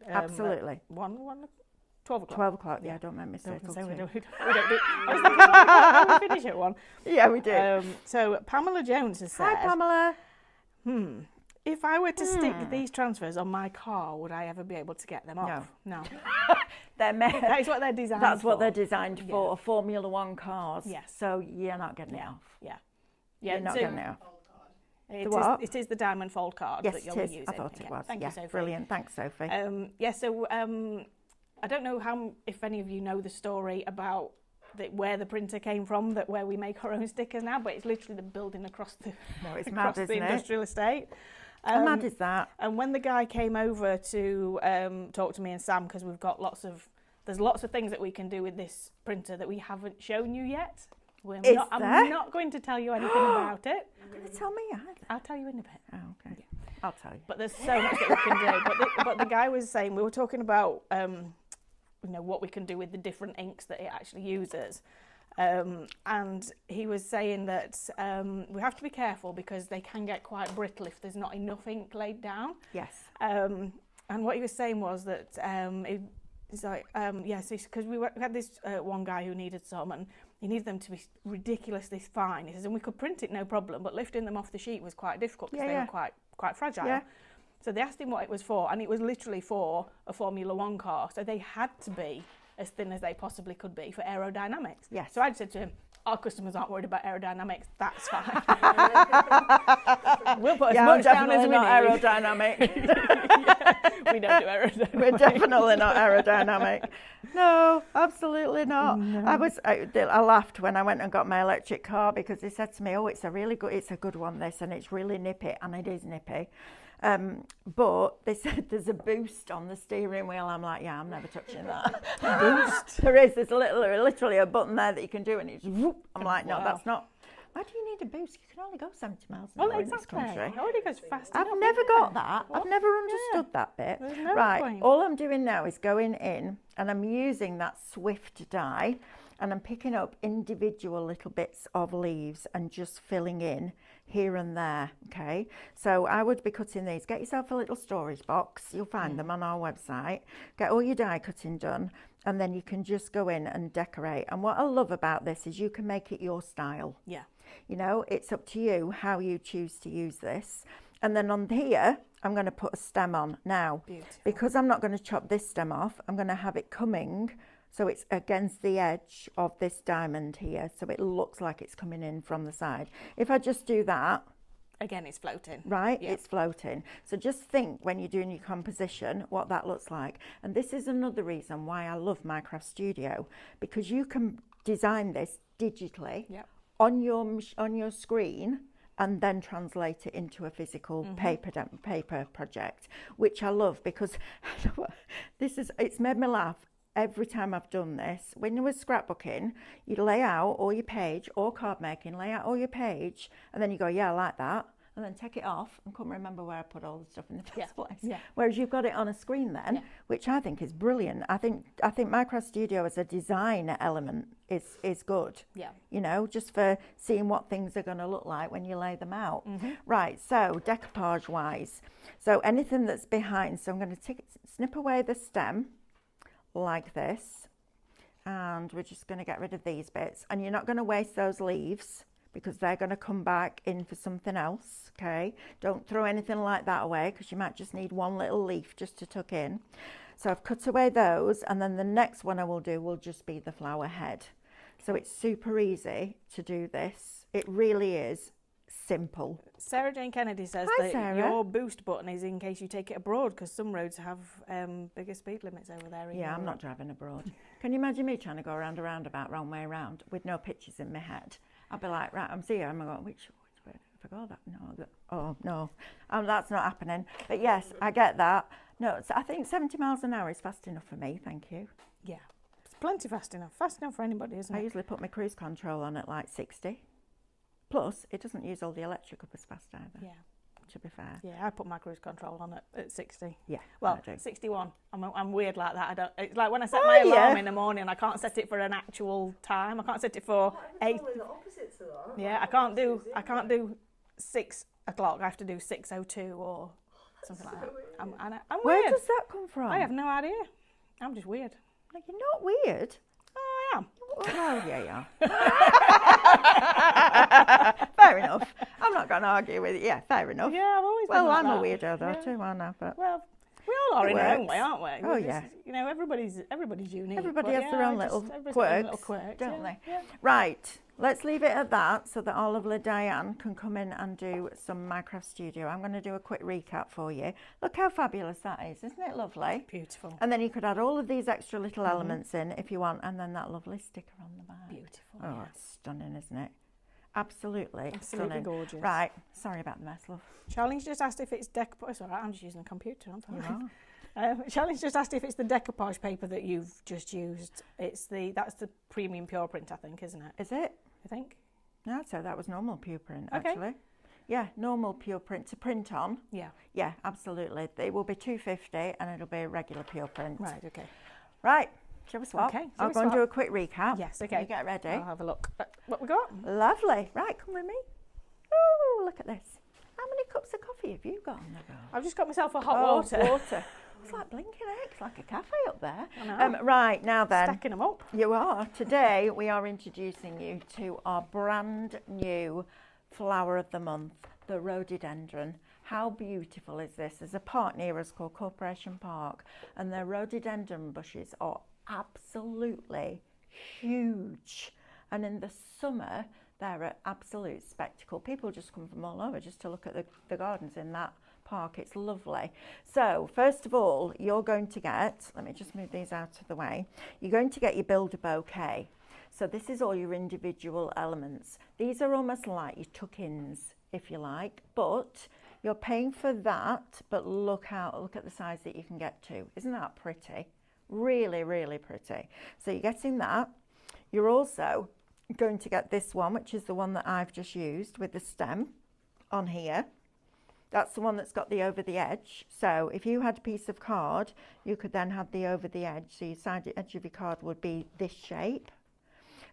absolutely. 12 o'clock. 12 o'clock, yeah, don't make me say we don't do. I was thinking, we finish at 1. Yeah, we do. So Pamela Jones has said, Hi, Pamela. If I were to stick these transfers on my car, would I ever be able to get them off? No. That is what they're designed for. That's what they're designed for, Formula One cars. Yes. So you're not getting it off. Yeah. You're not getting it off. It is the diamond fold card that you'll be using. I thought it was. Thank you, Sophie. Brilliant. Thanks, Sophie. I don't know if any of you know the story about where the printer came from, where we make our own stickers now, but it's literally the building across the industrial estate. How mad is that? And when the guy came over to talk to me and Sam, because there's lots of things that we can do with this printer that we haven't shown you yet. I'm not going to tell you anything about it. You're going to tell me either. I'll tell you in a bit. Oh, okay. Yeah. I'll tell you. But there's so much that we can do. But the guy was saying, we were talking about what we can do with the different inks that it actually uses. And he was saying that we have to be careful because they can get quite brittle if there's not enough ink laid down. Yes. And what he was saying was that it's like, because we had this one guy who needed some, and he needed them to be ridiculously fine. He says, and we could print it no problem, but lifting them off the sheet was quite difficult because they were quite fragile. Yeah. So they asked him what it was for, and it was literally for a Formula One car. So they had to be as thin as they possibly could be for aerodynamics. Yes. So I said to him, our customers aren't worried about aerodynamics, that's fine. We'll put as much down as we need. Aerodynamic. We don't do aerodynamic. We're definitely not aerodynamic. No, absolutely not. No. I laughed when I went and got my electric car because they said to me, it's a good one, this, and it's really nippy, and it is nippy. But they said there's a boost on the steering wheel. I'm like, yeah, I'm never touching that. Boost? There's literally a button there that you can do, and it's whoop. I'm like, no, that's not. Why do you need a boost? You can only go 70 miles an hour in this country. It already goes fast. I've never got that. What? I've never understood that bit. No point. All I'm doing now is going in, and I'm using that Swift die, and I'm picking up individual little bits of leaves and just filling in here and there, okay? So I would be cutting these. Get yourself a little storage box. You'll find them on our website. Get all your die cutting done, and then you can just go in and decorate. And what I love about this is you can make it your style. Yeah. It's up to you how you choose to use this. And then on here, I'm going to put a stem on. Now, beautiful. Because I'm not going to chop this stem off, I'm going to have it coming so it's against the edge of this diamond here, so it looks like it's coming in from the side. If I just do that... Again, it's floating. Right? Yeah. It's floating. So just think when you're doing your composition what that looks like. And this is another reason why I love Minecraft Studio, because you can design this digitally on your screen and then translate it into a physical paper project, which I love because it's made me laugh. every time I've done this, when you were scrapbooking, you lay out all your page, or card making, lay out all your page, and then you go, yeah, I like that, and then take it off and couldn't remember where I put all the stuff in the first place. Yeah. Whereas you've got it on a screen then, which I think is brilliant. I think Minecraft Studio as a design element is good. Yeah. You know, just for seeing what things are going to look like when you lay them out. Right, so decoupage wise. So anything that's behind, so I'm going to snip away the stem like this, and we're just going to get rid of these bits, and you're not going to waste those leaves because they're going to come back in for something else. Okay, don't throw anything like that away because you might just need one little leaf just to tuck in. So I've cut away those, and then the next one I will do will just be the flower head. So it's super easy to do this. It really is simple. Sarah Jane Kennedy says your boost button is in case you take it abroad, because some roads have bigger speed limits over there. Yeah, I'm not driving abroad. Can you imagine me trying to go around a roundabout wrong way around with no pictures in my head? I'd be like, right, I'm seeing, I'm going, which way if I go that? No, oh no, that's not happening. But yes, I get that. No, I think 70 miles an hour is fast enough for me, thank you. Yeah, it's plenty fast enough for anybody, isn't it? I usually put my cruise control on at like 60. Plus, it doesn't use all the electric up as fast either. Yeah. To be fair. Yeah, I put my cruise control on at 60. Yeah. Well, 61. I'm weird like that. It's like when I set my alarm in the morning, I can't set it for an actual time. I can't set it for 8. The opposites of that. Yeah, I can't do 6 o'clock. I have to do 6:02 or something like that. I'm Where weird. does that come from? I have no idea. I'm just weird. No, you're not weird. Oh, I am. Well, yeah, you are. Fair enough. I'm not going to argue with it. Yeah, fair enough. Yeah, I've always been Well, like I'm that. a weirdo though too, aren't I? But well, we all are in our own works. way, aren't we? Oh, We're yeah. just, you know, everybody's unique. everybody but has their own little everybody's got their quirks, yeah, don't they? Yeah. Right, let's leave it at that so that our lovely Diane can come in and do some Minecraft Studio. I'm going to do a quick recap for you. Look how fabulous that is, isn't it lovely? Beautiful. And then you could add all of these extra little elements in if you want, and then that lovely sticker on the back. Beautiful. Oh, yeah. it's stunning, isn't it? Absolutely stunning. Gorgeous. Right, sorry about the mess, love. Charlene's just asked if it's decoupage. It's all right, I'm just using a computer. I'm fine. You are. Charlene's just asked if it's the decoupage paper that you've just used. That's the premium pure print, I think, isn't it? Is it? I think. No, I'd say that was normal pure print, Okay. actually. Yeah, normal pure print to print on. Yeah. Yeah, absolutely. It will be $2.50 and it'll be a regular pure print. Right. Okay. Right, shall we swap? Okay, shall I'll we go and swap? do a quick recap. Yes. Okay. You get ready. I'll have a look at what we got. Lovely. Right, come with me. Oh, look at this. How many cups of coffee have you got on the go? I've just got myself a hot water. Water. It's like blinking eggs, like a cafe up there. I know. Right, now then. Stacking them up. You are. Today we are introducing you to our brand new flower of the month, the rhododendron. How beautiful is this? There's a park near us called Corporation Park, and their rhododendron bushes are absolutely huge. And in the summer, they're an absolute spectacle. People just come from all over just to look at the gardens in that park. It's lovely. So first of all, you're going to get, let me just move these out of the way, you're going to get your Builder bouquet. So this is all your individual elements. These are almost like your tuck-ins, if you like, but you're paying for that, but look at the size that you can get to. Isn't that pretty? Really, really pretty. So you're getting that. You're also going to get this one, which is the one that I've just used with the stem on here. That's the one that's got the over the edge. So if you had a piece of card, you could then have the over the edge. So your side edge of your card would be this shape.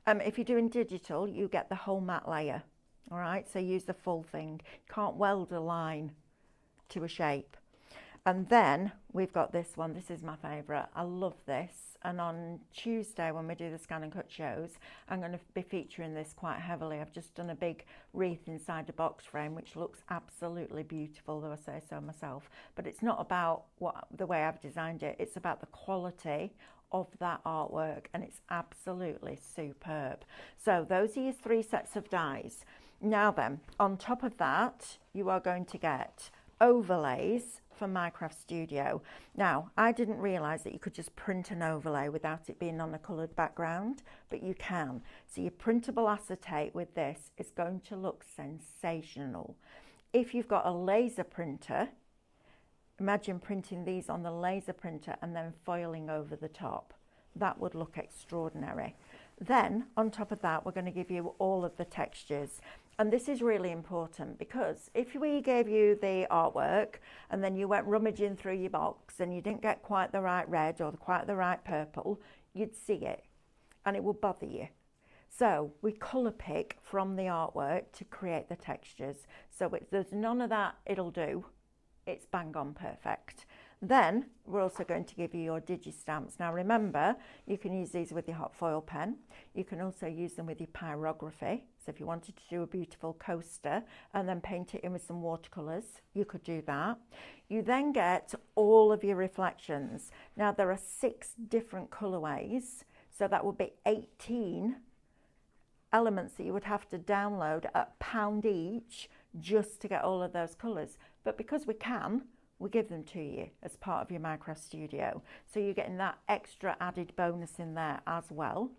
If you're doing digital, you get the whole matte layer. All right, so use the full thing. You can't weld a line to a shape. And then we've got this one. This is my favourite. I love this. And on Tuesday, when we do the scan and cut shows, I'm going to be featuring this quite heavily. I've just done a big wreath inside the box frame, which looks absolutely beautiful, though I say so myself. But it's not about the way I've designed it. It's about the quality of that artwork, and it's absolutely superb. So those are your 3 sets of dies. Now then, on top of that, you are going to get overlays for Minecraft Studio. Now, I didn't realise that you could just print an overlay without it being on a coloured background, but you can. So your printable acetate with this is going to look sensational. If you've got a laser printer, imagine printing these on the laser printer and then foiling over the top. that would look extraordinary. Then on top of that, we're going to give you all of the textures. And this is really important, because if we gave you the artwork and then you went rummaging through your box and you didn't get quite the right red or quite the right purple, you'd see it and it would bother you. So we colour pick from the artwork to create the textures. So there's none of that it'll do. It's bang on perfect. Then we're also going to give you your digi-stamps. Now remember, you can use these with your hot foil pen. You can also use them with your pyrography. So if you wanted to do a beautiful coaster and then paint it in with some watercolours, you could do that. You then get all of your reflections. Now there are 6 different colourways, so that would be 18 elements that you would have to download at £1 each just to get all of those colours. But because we give them to you as part of your Minecraft Studio. So you're getting that extra added bonus in there as well.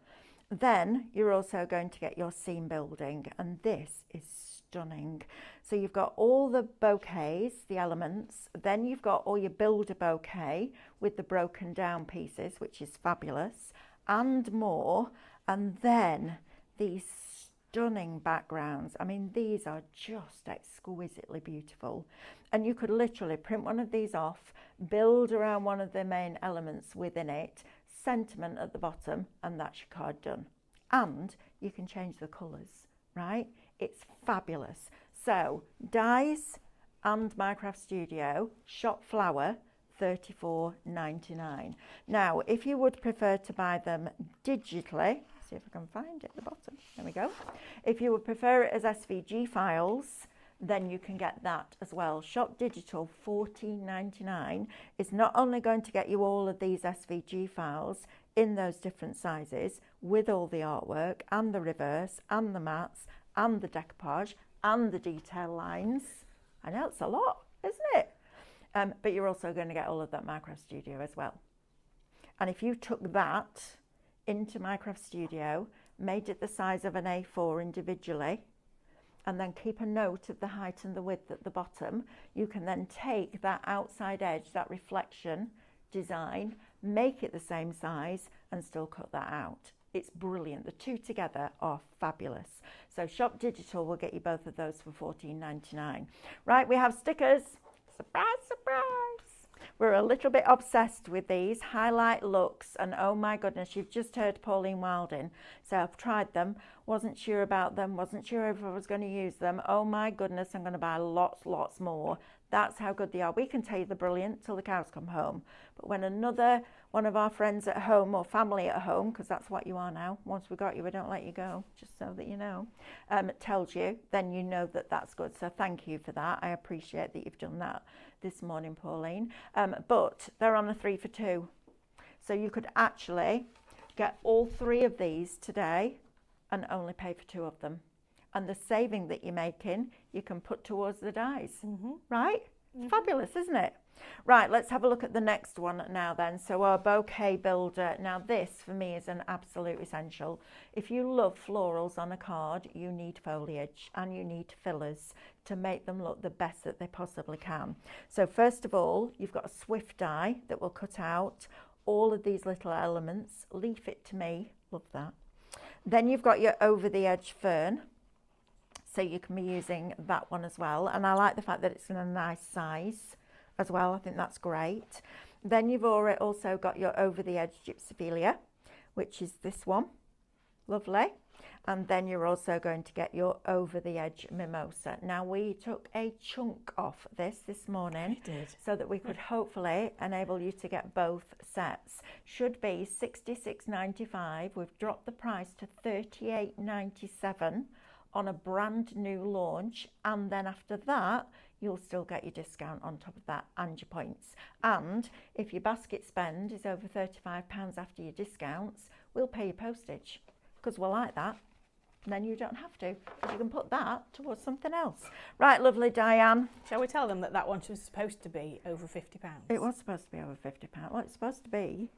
Then you're also going to get your scene building, and this is stunning. So you've got all the bouquets, the elements, then you've got all your builder bouquet with the broken down pieces, which is fabulous, and more. And then these stunning backgrounds. I mean, these are just exquisitely beautiful. And you could literally print one of these off, build around one of the main elements within it, sentiment at the bottom, and that's your card done. And you can change the colours, right? It's fabulous. So dies and Minecraft Studio, shop flower, $34.99. Now, if you would prefer to buy them digitally, see if I can find it at the bottom. There we go. If you would prefer it as SVG files, then you can get that as well. Shop Digital $14.99 is not only going to get you all of these SVG files in those different sizes with all the artwork and the reverse and the mats and the decoupage and the detail lines. I know it's a lot, isn't it? But you're also going to get all of that Minecraft Studio as well. And if you took that into Minecraft Studio, made it the size of an A4 individually, and then keep a note of the height and the width at the bottom, you can then take that outside edge, that reflection design, make it the same size and still cut that out. It's brilliant. The two together are fabulous. So Shop Digital will get you both of those for $14.99. Right, we have stickers. Surprise, surprise. We're a little bit obsessed with these highlight looks, and oh my goodness, you've just heard Pauline Wilding. So I've tried them, wasn't sure about them, wasn't sure if I was going to use them. Oh my goodness, I'm going to buy lots more. That's how good they are. We can tell you they're brilliant till the cows come home. But when another one of our friends at home, or family at home, because that's what you are now, once we got you, we don't let you go, just so that you know, tells you, then you know that that's good. So thank you for that. I appreciate that you've done that this morning, Pauline. But they're on a 3 for 2. So you could actually get all 3 of these today and only pay for 2 of them. And the saving that you're making, you can put towards the dies, right? Fabulous, isn't it? Right, let's have a look at the next one now then. So our Bouquet Builder. Now this for me is an absolute essential. If you love florals on a card, you need foliage and you need fillers to make them look the best that they possibly can. So first of all, you've got a swift die that will cut out all of these little elements. Leave it to me, love that. Then you've got your over the edge fern. So you can be using that one as well. And I like the fact that it's in a nice size as well. I think that's great. Then you've already also got your over the edge gypsophilia, which is this one. Lovely. And then you're also going to get your over the edge mimosa. Now we took a chunk off this morning so that we could hopefully enable you to get both sets. Should be $66.95. We've dropped the price to $38.97 on a brand new launch, and then after that you'll still get your discount on top of that and your points. And if your basket spend is over £35 after your discounts, we'll pay your postage, because we're like that. And then you don't have to, because you can put that towards something else. Right, lovely Diane. Shall we tell them that that one was supposed to be over £50? It was supposed to be over £50. Well, it's supposed to be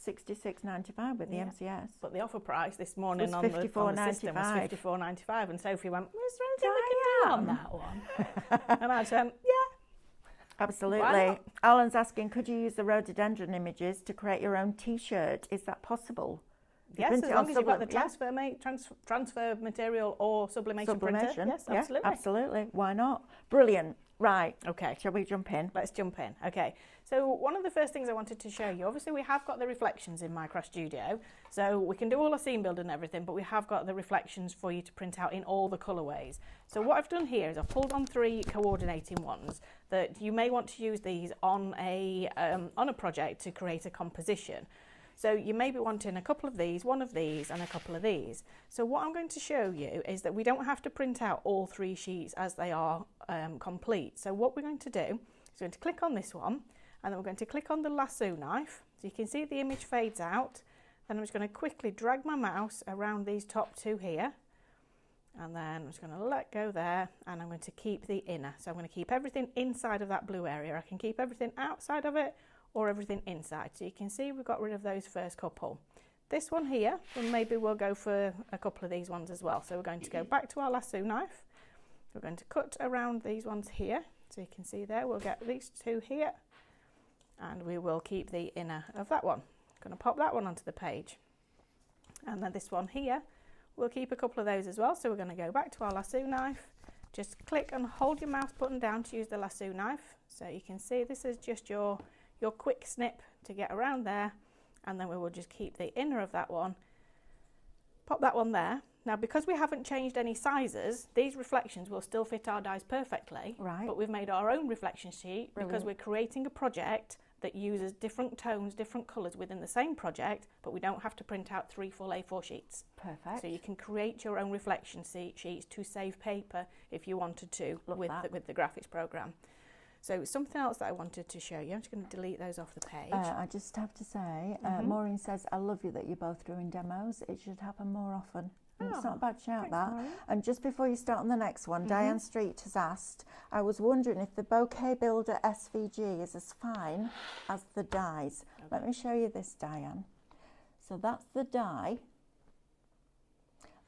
$66.95 with the MCS. But the offer price this morning on the system was $54.95, and Sophie went, "Is there anything we can do on that one?" And I said, "Yeah." Absolutely. Alan's asking, could you use the rhododendron images to create your own T-shirt? Is that possible? Yes, as long as you've got the transfer material or sublimation printer. Yes, absolutely. Yeah, absolutely. Why not? Brilliant. Right. Okay. Shall we jump in? Let's jump in. Okay. So one of the first things I wanted to show you, obviously we have got the reflections in Minecraft Studio, so we can do all our scene build and everything, but we have got the reflections for you to print out in all the colourways. So what I've done here is I've pulled on 3 coordinating ones that you may want to use these on a project to create a composition. So you may be wanting a couple of these, one of these and a couple of these. So what I'm going to show you is that we don't have to print out all 3 sheets as they are complete. So what we're going to do is we're going to click on this one and then we're going to click on the lasso knife. So you can see the image fades out. Then I'm just going to quickly drag my mouse around these top 2 here. And then I'm just going to let go there and I'm going to keep the inner. So I'm going to keep everything inside of that blue area. I can keep everything outside of it or everything inside. So you can see we've got rid of those first couple. This one here, well, maybe we'll go for a couple of these ones as well. So we're going to go back to our lasso knife. We're going to cut around these ones here. So you can see there, we'll get these 2 here and we will keep the inner of that one. I'm going to pop that one onto the page. And then this one here, we'll keep a couple of those as well. So we're going to go back to our lasso knife. Just click and hold your mouse button down to use the lasso knife. So you can see this is just your quick snip to get around there, and then we will just keep the inner of that one, pop that one there. Now because we haven't changed any sizes, these reflections will still fit our dies perfectly, right? But we've made our own reflection sheet because we're creating a project that uses different tones, different colours within the same project, but we don't have to print out 3 full A4 sheets. Perfect. So you can create your own reflection sheets to save paper if you wanted to with the graphics program. So something else that I wanted to show you, I'm just going to delete those off the page. I just have to say, Maureen says, I love you that you're both doing demos. It should happen more often. And it's not a bad shout, that. Maureen. And just before you start on the next one, Diane Street has asked, I was wondering if the Bouquet Builder SVG is as fine as the dies. Okay. Let me show you this, Diane. So that's the die,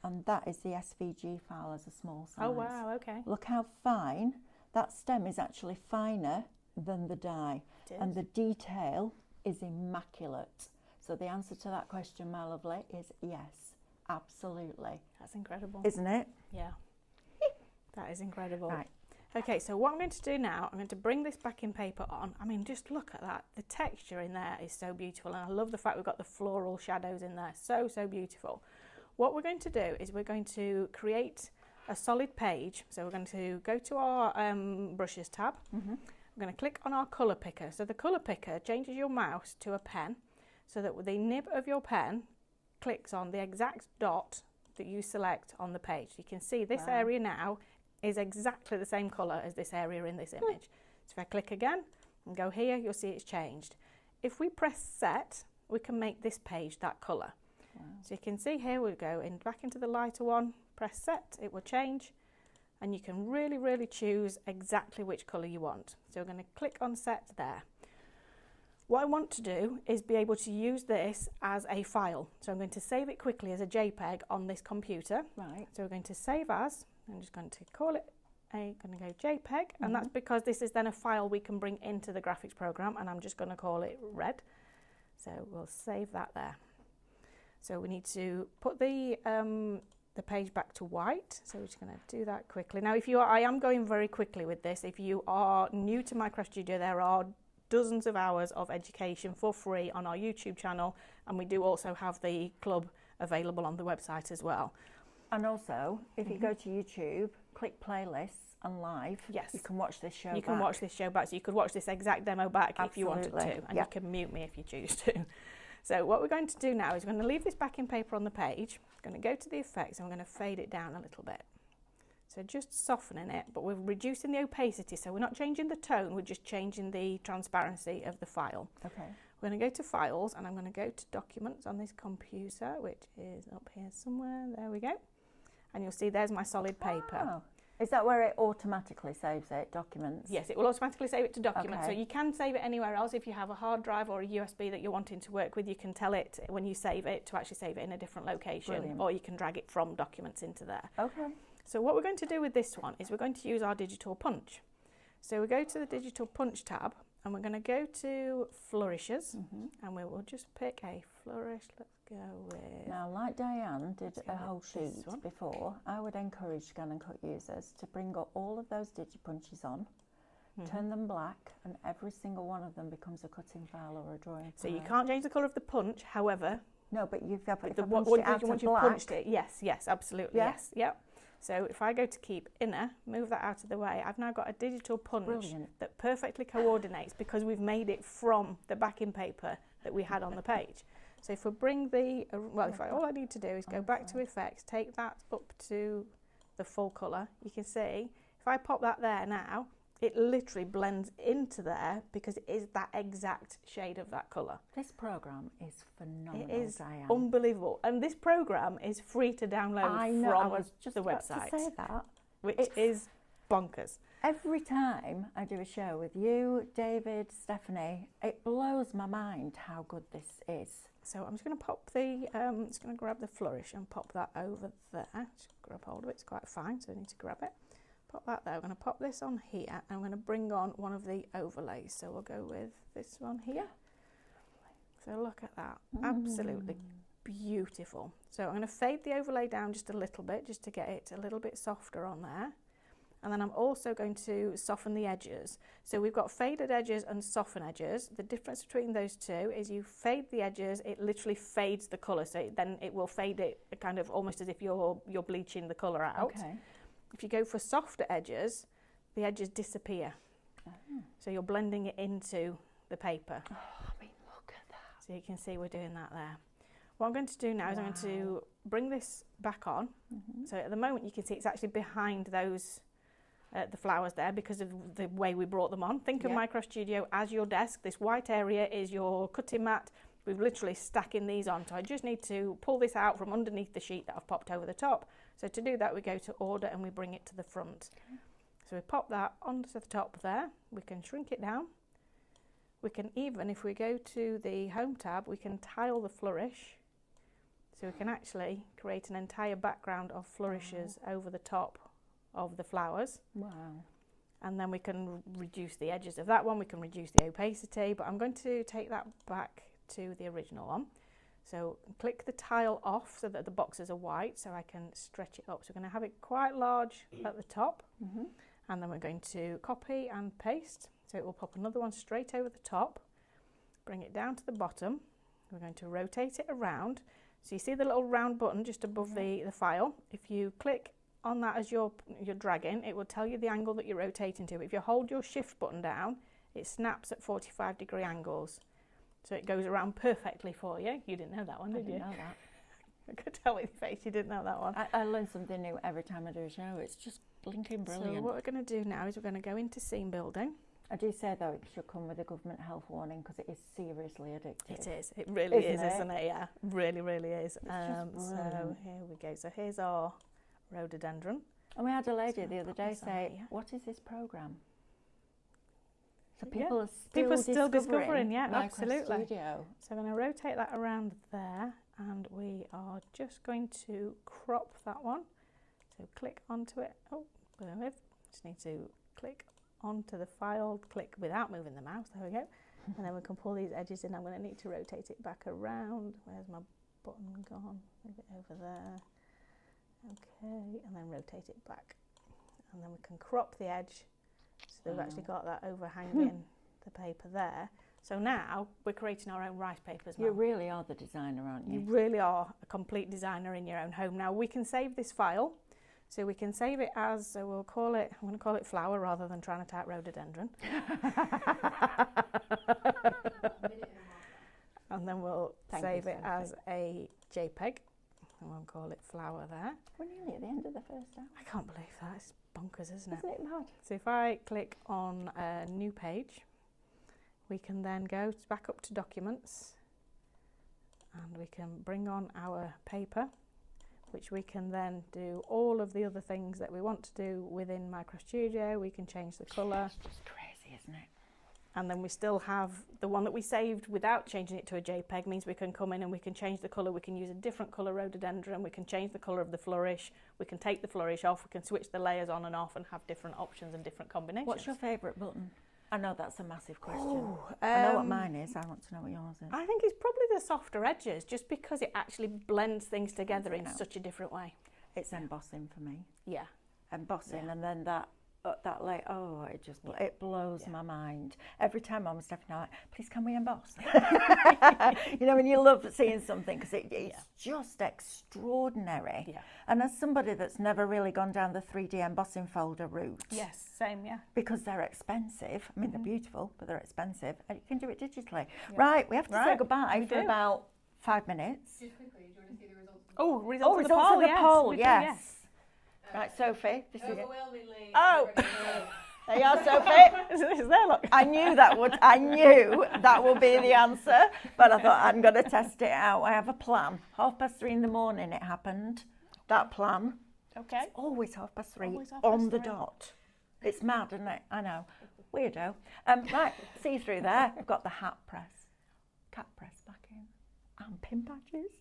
and that is the SVG file as a small size. Oh, wow, okay. Look how fine. That stem is actually finer than the die, and the detail is immaculate. So the answer to that question, my lovely, is yes, absolutely. That's incredible. Isn't it? Yeah, that is incredible. Right. Okay, so what I'm going to do now, I'm going to bring this backing paper on. I mean, just look at that. The texture in there is so beautiful, and I love the fact we've got the floral shadows in there. So, so beautiful. What we're going to do is we're going to create a solid page. So we're going to go to our brushes tab. We're going to click on our colour picker. So the colour picker changes your mouse to a pen so that the nib of your pen clicks on the exact dot that you select on the page. You can see this area now is exactly the same colour as this area in this image. So if I click again and go here, you'll see it's changed. If we press set, we can make this page that colour. So you can see here, we'll go back into the lighter one, press set, it will change, and you can really choose exactly which colour you want. So we're going to click on set there. What I want to do is be able to use this as a file. So I'm going to save it quickly as a JPEG on this computer. Right. So we're going to save as, I'm just going to call it going to go JPEG, and that's because this is then a file we can bring into the graphics program, and I'm just going to call it red. So we'll save that there. So we need to put the page back to white. So we're just going to do that quickly. Now, I am going very quickly with this. If you are new to Minecraft Studio, there are dozens of hours of education for free on our YouTube channel, and we do also have the club available on the website as well. And also, if you go to YouTube, click playlists and live, you can watch this show back. You can watch this show back, so you could watch this exact demo back if you wanted to, and you can mute me if you choose to. So what we're going to do now is we're going to leave this backing paper on the page. I'm going to go to the effects and we're going to fade it down a little bit. So just softening it, but we're reducing the opacity, so we're not changing the tone, we're just changing the transparency of the file. Okay. We're going to go to files and I'm going to go to documents on this computer, which is up here somewhere. There we go. And you'll see there's my solid paper. Oh. Is that where it automatically saves it, documents? Yes, it will automatically save it to documents. Okay. So you can save it anywhere else. If you have a hard drive or a USB that you're wanting to work with, you can tell it when you save it to actually save it in a different location. Brilliant. Or you can drag it from documents into there. Okay. So what we're going to do with this one is we're going to use our digital punch. So we go to the digital punch tab and we're going to go to flourishes and we will just pick a flourish. Let's go with... Now, like Diane did a whole sheet before, I would encourage Scan and Cut users to bring up all of those digipunches on, turn them black, and every single one of them becomes a cutting file or a drawing file. So you can't change the colour of the punch, however... No, but you've got to once you've punched it, yes, absolutely, yes, yep. So if I go to keep inner, move that out of the way, I've now got a digital punch that perfectly coordinates because we've made it from the backing paper that we had on the page. So if we bring the, all I need to do is go back to effects, take that up to the full colour. You can see, if I pop that there now, it literally blends into there because it is that exact shade of that colour. This programme is phenomenal, It is Diane. unbelievable. And this programme is free to download from the website. To say that. Which is bonkers. Every time I do a show with you, David, Stephanie, it blows my mind how good this is. So I'm just going to pop just going to grab the flourish and pop that over there. Just grab hold of it, it's quite fine, so I need to grab it. Pop that there. I'm going to pop this on here and I'm going to bring on one of the overlays. So we'll go with this one here. So look at that. Absolutely beautiful. So I'm going to fade the overlay down just a little bit just to get it a little bit softer on there. And then I'm also going to soften the edges. So we've got faded edges and soften edges. The difference between those two is you fade the edges, it literally fades the colour. So then it will fade it kind of almost as if you're bleaching the colour out. Okay. If you go for softer edges, the edges disappear. So you're blending it into the paper. Oh, I mean, look at that. So you can see we're doing that there. What I'm going to do now is I'm going to bring this back on. So at the moment you can see it's actually behind those the flowers there because of the way we brought them on. Think of Micro Studio as your desk. This white area is your cutting mat. We're literally stacking these on. So I just need to pull this out from underneath the sheet that I've popped over the top. So to do that, we go to order and we bring it to the front. So we pop that onto the top there. We can shrink it down. We can even, if we go to the home tab, we can tile the flourish. So we can actually create an entire background of flourishes over the top of the flowers. Wow. And then we can reduce the edges of that one. We can reduce the opacity, but I'm going to take that back to the original one. So click the tile off so that the boxes are white so I can stretch it up. So we're going to have it quite large at the top and then we're going to copy and paste. So it will pop another one straight over the top, bring it down to the bottom. We're going to rotate it around. So you see the little round button just above the file. If you click on that as you're dragging, it will tell you the angle that you're rotating to. If you hold your shift button down, it snaps at 45-degree angles. So it goes around perfectly for you. You didn't know that one, did you? I didn't know that. I could tell with your face you didn't know that one. I learn something new every time I do a show. It's just blinking brilliant. So what we're going to do now is we're going to go into scene building. I do say, though, it should come with a government health warning because it is seriously addictive. It is. It really is, isn't it? Yeah, really, really is. So here we go. So here's our rhododendron. And we had a lady the other day say, what is this programme? So people are still discovering, yeah, absolutely. Studio. So I'm going to rotate that around there and we are just going to crop that one. So click onto it. Oh, bear with. Just need to click onto the file, click without moving the mouse. There we go. And then we can pull these edges in. I'm going to need to rotate it back around. Where's my button gone? Move it over there. Okay, and then rotate it back. And then we can crop the edge. So we've actually got that overhanging the paper there. So now we're creating our own rice papers. You really are the designer, aren't you? You really are a complete designer in your own home. Now we can save this file. So we can save it as, so we'll call it, I'm going to call it flower rather than trying to type rhododendron. And then we'll save it as a JPEG. And we'll call it flower there. We're nearly at the end of the first hour. I can't believe that. It's bonkers, isn't it? Isn't it mad? So if I click on a new page, we can then go back up to documents and we can bring on our paper, which we can then do all of the other things that we want to do within Micro Studio. We can change the colour. It's just crazy, isn't it? And then we still have the one that we saved without changing it to a JPEG, means we can come in and we can change the colour. We can use a different colour rhododendron. We can change the colour of the flourish. We can take the flourish off. We can switch the layers on and off and have different options and different combinations. What's your favourite button? I know that's a massive question. I know what mine is. I want to know what yours is. I think it's probably the softer edges, just because it actually blends things together in such a different way. It's embossing for me. Yeah. Embossing, and then that like, it blows my mind. Every time I'm with Stephanie, I'm like, please can we emboss? You know, when you love seeing something, because it's just extraordinary. Yeah. And as somebody that's never really gone down the 3D embossing folder route. Yes, same, yeah. Because they're expensive. I mean, they're beautiful, but they're expensive. And you can do it digitally. Yeah. Right, we have to say goodbye for about 5 minutes. Just quickly, do you want to see the results? Results of the poll, yes. Right, Sophie, this is it. Overwhelmingly. Oh, there you are, Sophie. Is there, look. I knew that would be the answer, but I thought I'm going to test it out. I have a plan. 3:30 in the morning it happened. That plan. Okay. It's always 3:30 Always 3:30. on the dot. It's mad, isn't it? I know. Weirdo. Right, see through there. I've got the hat press, cap press back in, and pin badges.